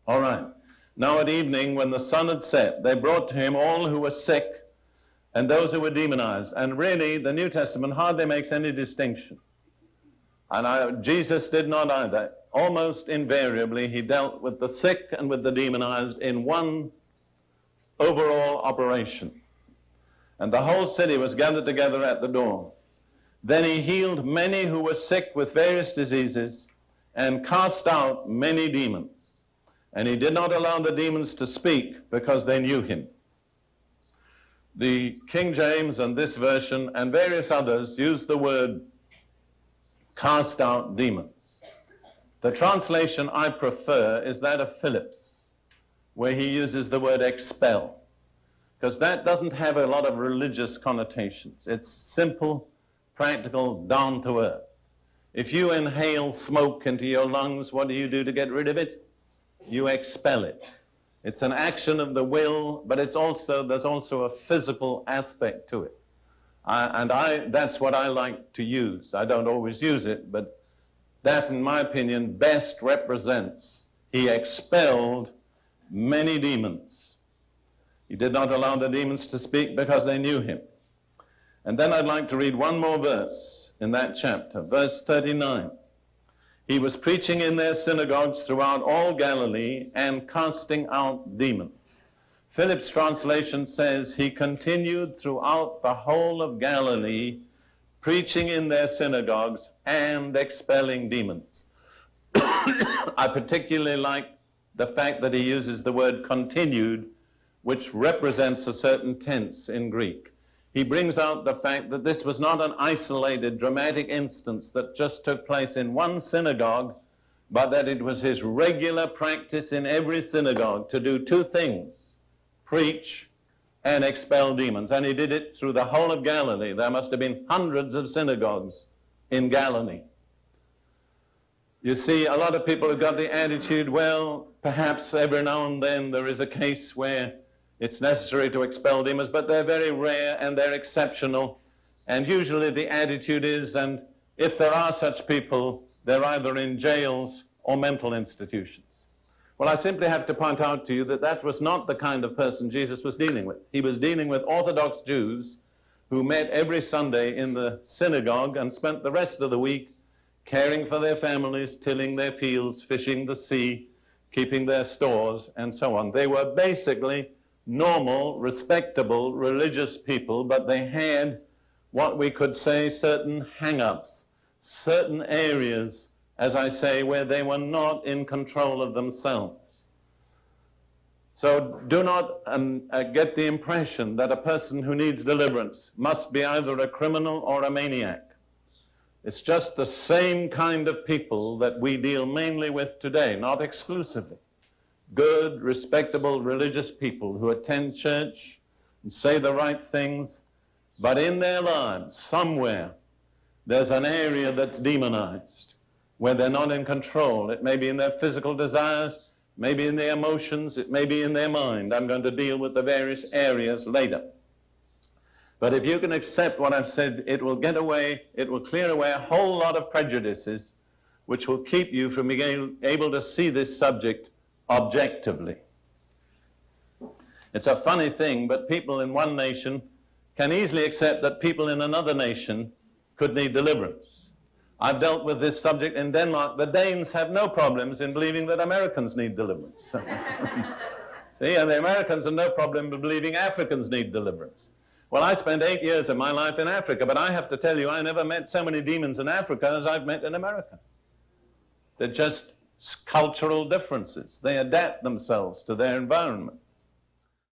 All right. Now at evening, when the sun had set, they brought to him all who were sick and those who were demonized. And really, the New Testament hardly makes any distinction. And Jesus did not either. Almost invariably, he dealt with the sick and with the demonized in one overall operation. And the whole city was gathered together at the door. Then he healed many who were sick with various diseases and cast out many demons. And he did not allow the demons to speak because they knew him. The King James and this version and various others use the word cast out demons. The translation I prefer is that of Phillips, where he uses the word expel, because that doesn't have a lot of religious connotations. It's simple, practical, down to earth. If you inhale smoke into your lungs, what do you do to get rid of it? You expel it. It's an action of the will, but there's also a physical aspect to it. That's what I like to use. I don't always use it, but that, in my opinion, best represents he expelled many demons. He did not allow the demons to speak because they knew him. And then I'd like to read one more verse in that chapter, verse 39. He was preaching in their synagogues throughout all Galilee and casting out demons. Phillips' translation says he continued throughout the whole of Galilee, preaching in their synagogues and expelling demons. I particularly like the fact that he uses the word continued, which represents a certain tense in Greek. He brings out the fact that this was not an isolated, dramatic instance that just took place in one synagogue, but that it was his regular practice in every synagogue to do two things: preach and expel demons. And he did it through the whole of Galilee. There must have been hundreds of synagogues in Galilee. You see, a lot of people have got the attitude, well, perhaps every now and then there is a case where it's necessary to expel demons, but they're very rare and they're exceptional. And usually the attitude is, and if there are such people, they're either in jails or mental institutions. Well, I simply have to point out to you that that was not the kind of person Jesus was dealing with. He was dealing with Orthodox Jews who met every Sunday in the synagogue and spent the rest of the week caring for their families, tilling their fields, fishing the sea, keeping their stores, and so on. They were basically normal, respectable, religious people, but they had what we could say certain hang-ups, certain areas, as I say, where they were not in control of themselves. So do not get the impression that a person who needs deliverance must be either a criminal or a maniac. It's just the same kind of people that we deal mainly with today, not exclusively. Good, respectable, religious people who attend church and say the right things, but in their lives, somewhere, there's an area that's demonized, where they're not in control. It may be in their physical desires, maybe in their emotions, it may be in their mind. I'm going to deal with the various areas later. But if you can accept what I've said, it will clear away a whole lot of prejudices, which will keep you from being able to see this subject objectively. It's a funny thing, but people in one nation can easily accept that people in another nation could need deliverance. I've dealt with this subject in Denmark. The Danes have no problems in believing that Americans need deliverance. See, and the Americans have no problem in believing Africans need deliverance. Well, I spent 8 years of my life in Africa, but I have to tell you, I never met so many demons in Africa as I've met in America. They're just cultural differences. They adapt themselves to their environment.